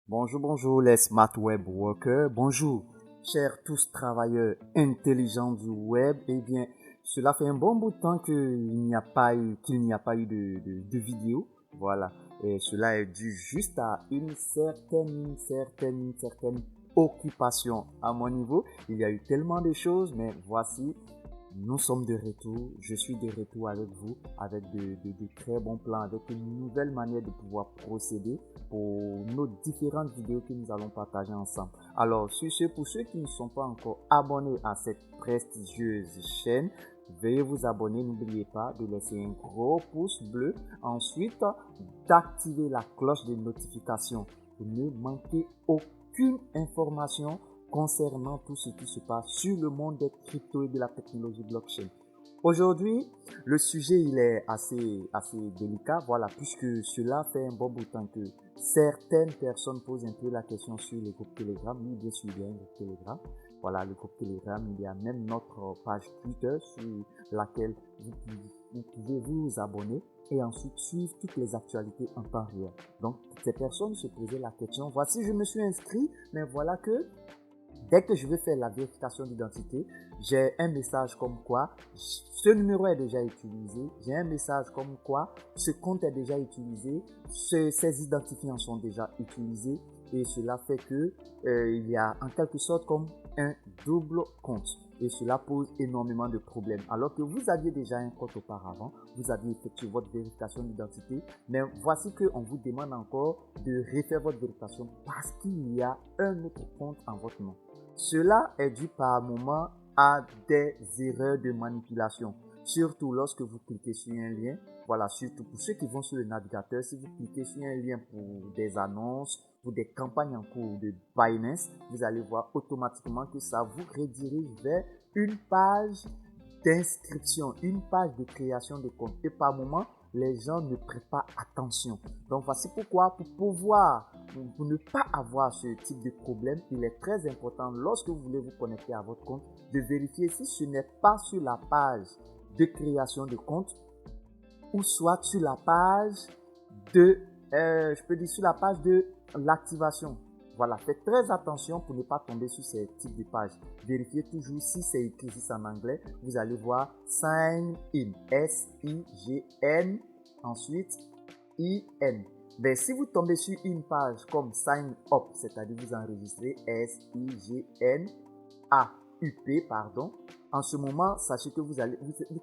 Bonjour, bonjour les smart web workers. Bonjour, chers tous travailleurs intelligents du web. Eh bien, cela fait un bon bout de temps qu'il n'y a pas eu de vidéo. Voilà. Et cela est dû juste à une certaine occupation à mon niveau. Il y a eu tellement de choses, mais voici, nous sommes de retour, je suis de retour avec vous, avec de très bons plans, avec une nouvelle manière de pouvoir procéder pour nos différentes vidéos que nous allons partager ensemble. Alors, pour ceux qui ne sont pas encore abonnés à cette prestigieuse chaîne, veuillez vous abonner, n'oubliez pas de laisser un gros pouce bleu, ensuite d'activer la cloche de notification pour ne manquer aucune information concernant tout ce qui se passe sur le monde des cryptos et de la technologie blockchain. Aujourd'hui, le sujet il est assez délicat, voilà, puisque cela fait un bon bout de temps que certaines personnes posent un peu la question sur le groupe Telegram. Oui, bien sûr, il y a un groupe Telegram. Voilà, le groupe Telegram, il y a même notre page Twitter sur laquelle vous pouvez vous abonner et ensuite suivre toutes les actualités en temps réel. Donc, ces personnes se posaient la question, voici, je me suis inscrit, mais voilà que dès que je vais faire la vérification d'identité, j'ai un message comme quoi ce numéro est déjà utilisé. J'ai un message comme quoi ce compte est déjà utilisé. Ces identifiants sont déjà utilisés. Et cela fait que il y a en quelque sorte comme un double compte. Et cela pose énormément de problèmes. Alors que vous aviez déjà un compte auparavant, vous aviez effectué votre vérification d'identité, mais voici qu'on vous demande encore de refaire votre vérification parce qu'il y a un autre compte en votre nom. Cela est dû par moment à des erreurs de manipulation, surtout lorsque vous cliquez sur un lien. Voilà, surtout pour ceux qui vont sur le navigateur, si vous cliquez sur un lien pour des annonces, pour des campagnes en cours de Binance, vous allez voir automatiquement que ça vous redirige vers une page d'inscription, une page de création de compte. Et par moment, les gens ne prêtent pas attention. Donc voici pourquoi, pour ne pas avoir ce type de problème, il est très important lorsque vous voulez vous connecter à votre compte de vérifier si ce n'est pas sur la page de création de compte ou soit sur la page sur la page de l'activation. Voilà, faites très attention pour ne pas tomber sur ces types de pages. Vérifiez toujours si c'est écrit juste en anglais. Vous allez voir sign in, S-I-G-N, ensuite I-N. Mais si vous tombez sur une page comme sign up, c'est-à-dire vous enregistrez S-I-G-N-A-U-P, pardon, en ce moment, sachez que vous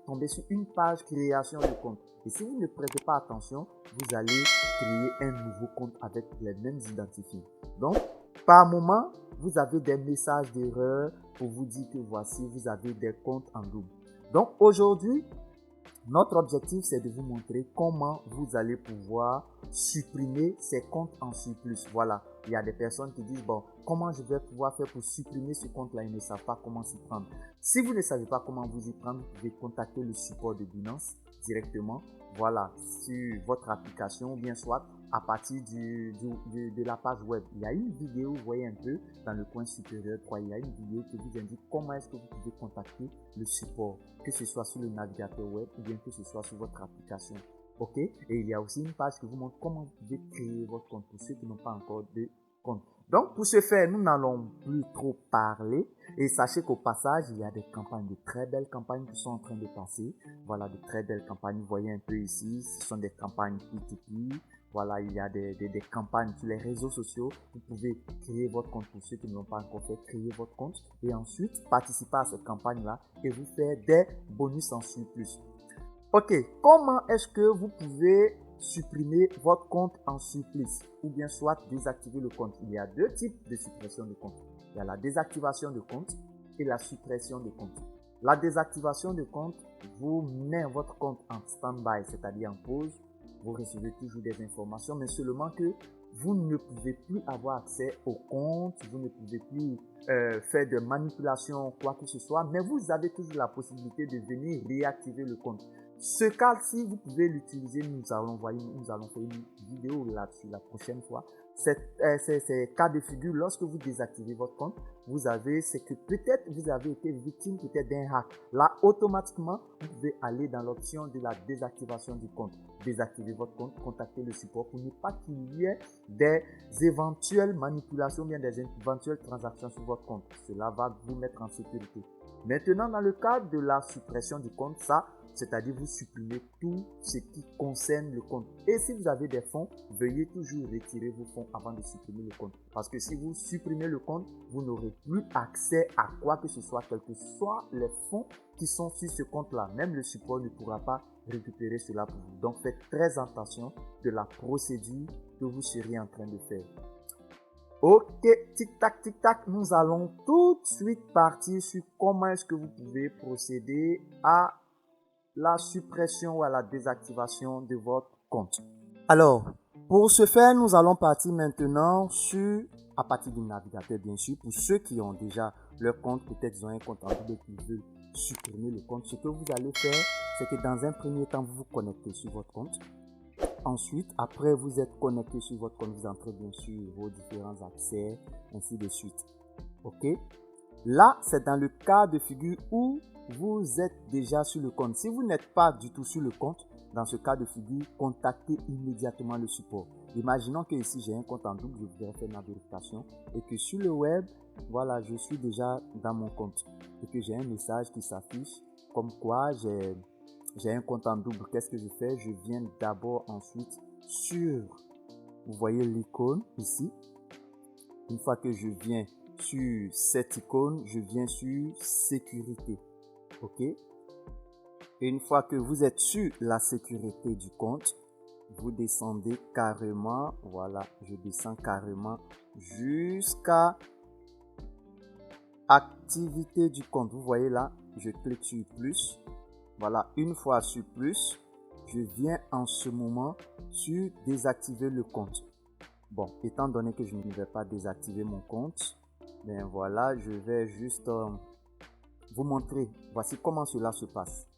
tomber sur une page création de compte. Et si vous ne prêtez pas attention, vous allez créer un nouveau compte avec les mêmes identifiants. Donc, par moment, vous avez des messages d'erreur pour vous dire que voici, vous avez des comptes en double. Donc, aujourd'hui, notre objectif, c'est de vous montrer comment vous allez pouvoir supprimer ces comptes en surplus. Voilà, il y a des personnes qui disent, bon, comment je vais pouvoir faire pour supprimer ce compte-là? Ils ne savent pas comment s'y prendre. Si vous ne savez pas comment vous y prendre, vous pouvez contacter le support de Binance directement, voilà, sur votre application ou bien soit à partir de la page web. Il y a une vidéo, vous voyez un peu dans le coin supérieur droit, il y a une vidéo qui vous indique comment est-ce que vous pouvez contacter le support, que ce soit sur le navigateur web ou bien que ce soit sur votre application. Ok? Et il y a aussi une page qui vous montre comment vous pouvez créer votre compte pour ceux qui n'ont pas encore de compte. Donc, pour ce faire, nous n'allons plus trop parler. Et sachez qu'au passage, il y a des campagnes, de très belles campagnes qui sont en train de passer. Voilà, de très belles campagnes. Vous voyez un peu ici, ce sont des campagnes P2P. Voilà, il y a des campagnes sur les réseaux sociaux. Vous pouvez créer votre compte pour ceux qui ne l'ont pas encore fait, créer votre compte et ensuite participer à cette campagne-là et vous faire des bonus en surplus. Ok, comment est-ce que vous pouvez supprimer votre compte en surplus ou bien soit désactiver le compte? Il y a deux types de suppression de compte. Il y a la désactivation de compte et la suppression de compte. La désactivation de compte vous met votre compte en stand-by, c'est-à-dire en pause. Vous recevez toujours des informations, mais seulement que vous ne pouvez plus avoir accès au compte, vous ne pouvez plus faire de manipulation, quoi que ce soit, mais vous avez toujours la possibilité de venir réactiver le compte. Ce cas-ci, vous pouvez l'utiliser. Nous allons faire une vidéo là-dessus la prochaine fois ces cas de figure, lorsque vous désactivez votre compte, c'est que peut-être vous avez été victime peut-être d'un hack. Là, automatiquement, vous pouvez aller dans l'option de la désactivation du compte. Désactivez votre compte, contactez le support pour ne pas qu'il y ait des éventuelles manipulations, bien des éventuelles transactions sur votre compte. Cela va vous mettre en sécurité. Maintenant, dans le cadre de la suppression du compte, c'est-à-dire vous supprimez tout ce qui concerne le compte. Et si vous avez des fonds, veuillez toujours retirer vos fonds avant de supprimer le compte. Parce que si vous supprimez le compte, vous n'aurez plus accès à quoi que ce soit, quels que soient les fonds qui sont sur ce compte-là. Même le support ne pourra pas récupérer cela pour vous. Donc faites très attention de la procédure que vous seriez en train de faire. Ok, tic-tac, nous allons tout de suite partir sur comment est-ce que vous pouvez procéder à la suppression ou à la désactivation de votre compte. Alors, pour ce faire, nous allons partir maintenant à partir du navigateur, bien sûr. Pour ceux qui ont déjà leur compte, peut-être ils ont un compte en ligne et qu'ils veulent supprimer le compte. Ce que vous allez faire, c'est que dans un premier temps, vous vous connectez sur votre compte. Ensuite, après vous êtes connecté sur votre compte, vous entrez bien sûr vos différents accès, ainsi de suite. Ok? Là, c'est dans le cas de figure où vous êtes déjà sur le compte. Si vous n'êtes pas du tout sur le compte, dans ce cas de figure, contactez immédiatement le support. Imaginons que ici j'ai un compte en double, je voudrais faire ma vérification et que sur le web, voilà, je suis déjà dans mon compte et que j'ai un message qui s'affiche comme quoi j'ai un compte en double. Qu'est-ce que je fais? Je viens d'abord ensuite sur, vous voyez l'icône ici. Une fois que je viens sur cette icône, je viens sur sécurité. Ok? Et une fois que vous êtes sur la sécurité du compte, vous descendez carrément. Voilà, je descends carrément jusqu'à activité du compte. Vous voyez là, je clique sur plus. Voilà, une fois sur plus, je viens en ce moment sur désactiver le compte. Bon, étant donné que je ne vais pas désactiver mon compte, ben voilà, je vais juste vous montrer. Voici comment cela se passe.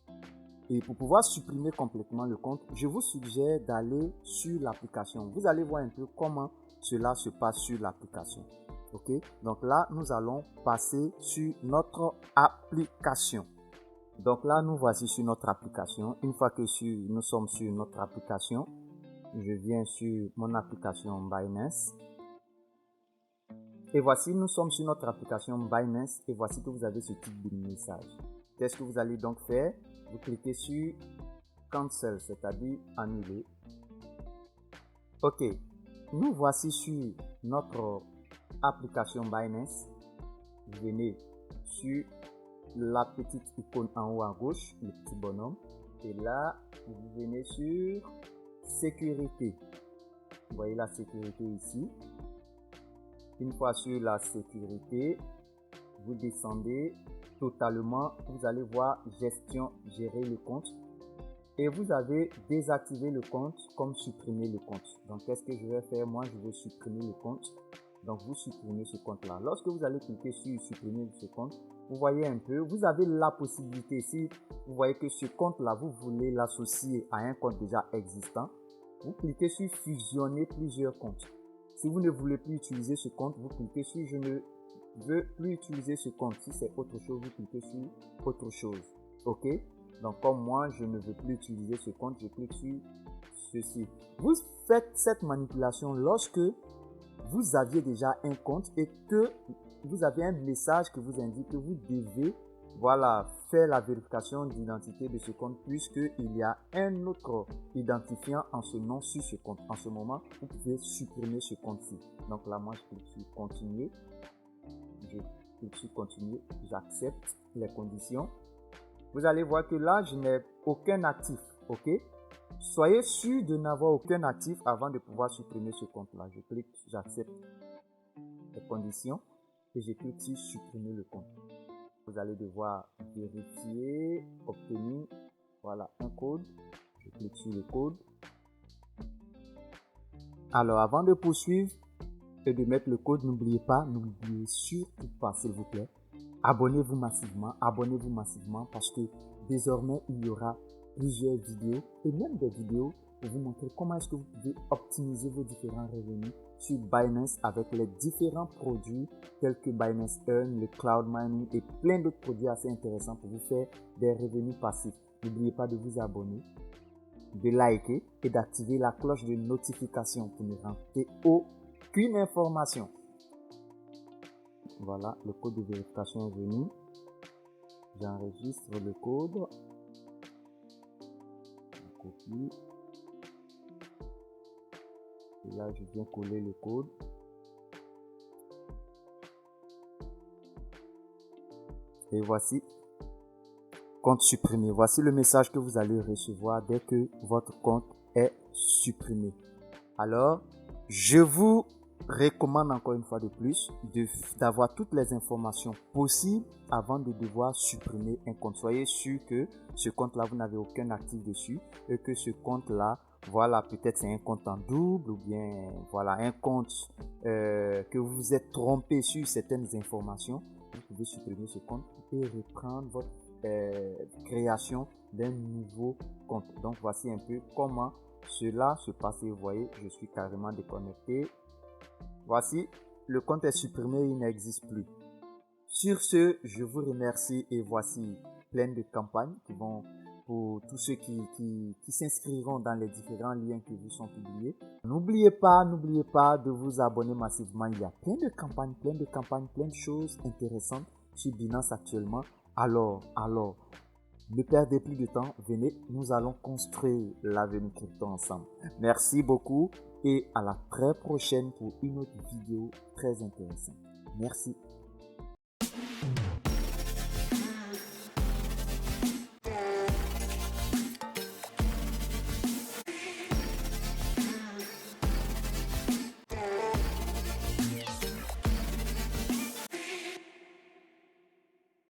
Et pour pouvoir supprimer complètement le compte, je vous suggère d'aller sur l'application. Vous allez voir un peu comment cela se passe sur l'application. Ok? Donc là, nous allons passer sur notre application. Donc là, nous voici sur notre application. Une fois que nous sommes sur notre application, je viens sur mon application Binance. Et voici, nous sommes sur notre application Binance et voici que vous avez ce type de message. Qu'est-ce que vous allez donc faire? Vous cliquez sur Cancel, c'est-à-dire annuler. Ok, nous voici sur notre application Binance. Vous venez sur la petite icône en haut à gauche, le petit bonhomme. Et là, vous venez sur sécurité. Vous voyez la sécurité ici. Une fois sur la sécurité, vous descendez totalement. Vous allez voir gestion, gérer le compte. Et vous avez désactivé le compte comme supprimer le compte. Donc, qu'est-ce que je vais faire? Moi, je vais supprimer le compte. Donc, vous supprimez ce compte-là. Lorsque vous allez cliquer sur supprimer ce compte, vous voyez un peu, vous avez la possibilité, si vous voyez que ce compte-là, vous voulez l'associer à un compte déjà existant, vous cliquez sur fusionner plusieurs comptes. Si vous ne voulez plus utiliser ce compte, vous cliquez sur je ne veux plus utiliser ce compte. Si c'est autre chose, vous cliquez sur autre chose. Ok? Donc, comme moi, je ne veux plus utiliser ce compte, je clique sur ceci. Vous faites cette manipulation lorsque vous aviez déjà un compte et que vous avez un message qui vous indique que vous devez faire la vérification d'identité de ce compte puisqu'il y a un autre identifiant en ce nom sur ce compte. En ce moment, vous pouvez supprimer ce compte-ci. Donc là, moi, je clique sur continuer. Je clique sur continuer. J'accepte les conditions. Vous allez voir que là, je n'ai aucun actif. Ok? Soyez sûr de n'avoir aucun actif avant de pouvoir supprimer ce compte-là. Je clique, j'accepte les conditions et je clique sur supprimer le compte. Vous allez devoir vérifier, obtenir, un code. Je clique sur le code. Alors, avant de poursuivre et de mettre le code, n'oubliez surtout pas, s'il vous plaît, abonnez-vous massivement parce que désormais, il y aura plusieurs vidéos et même des vidéos pour vous montrer comment est-ce que vous pouvez optimiser vos différents revenus sur Binance avec les différents produits tels que Binance Earn, le cloud mining et plein d'autres produits assez intéressants pour vous faire des revenus passifs. N'oubliez pas de vous abonner, de liker et d'activer la cloche de notification pour ne rater aucune information. Voilà, le code de vérification est venu. J'enregistre le code. Je copie. Et là, je viens coller le code. Et voici, compte supprimé. Voici le message que vous allez recevoir dès que votre compte est supprimé. Alors, je vous recommande encore une fois de plus d'avoir toutes les informations possibles avant de devoir supprimer un compte. Soyez sûr que ce compte-là, vous n'avez aucun actif dessus et que ce compte-là, voilà, peut-être c'est un compte en double ou bien voilà un compte que vous vous êtes trompé sur certaines informations. Vous pouvez supprimer ce compte et reprendre votre création d'un nouveau compte. Donc voici un peu comment cela se passe. Vous voyez, je suis carrément déconnecté. Voici, le compte est supprimé, il n'existe plus. Sur ce, je vous remercie et voici plein de campagnes qui vont pour tous ceux qui s'inscriront dans les différents liens qui vous sont publiés. N'oubliez pas de vous abonner massivement. Il y a plein de campagnes, plein de choses intéressantes sur Binance actuellement. Alors, ne perdez plus de temps, venez, nous allons construire l'avenir crypto ensemble. Merci beaucoup et à la très prochaine pour une autre vidéo très intéressante. Merci.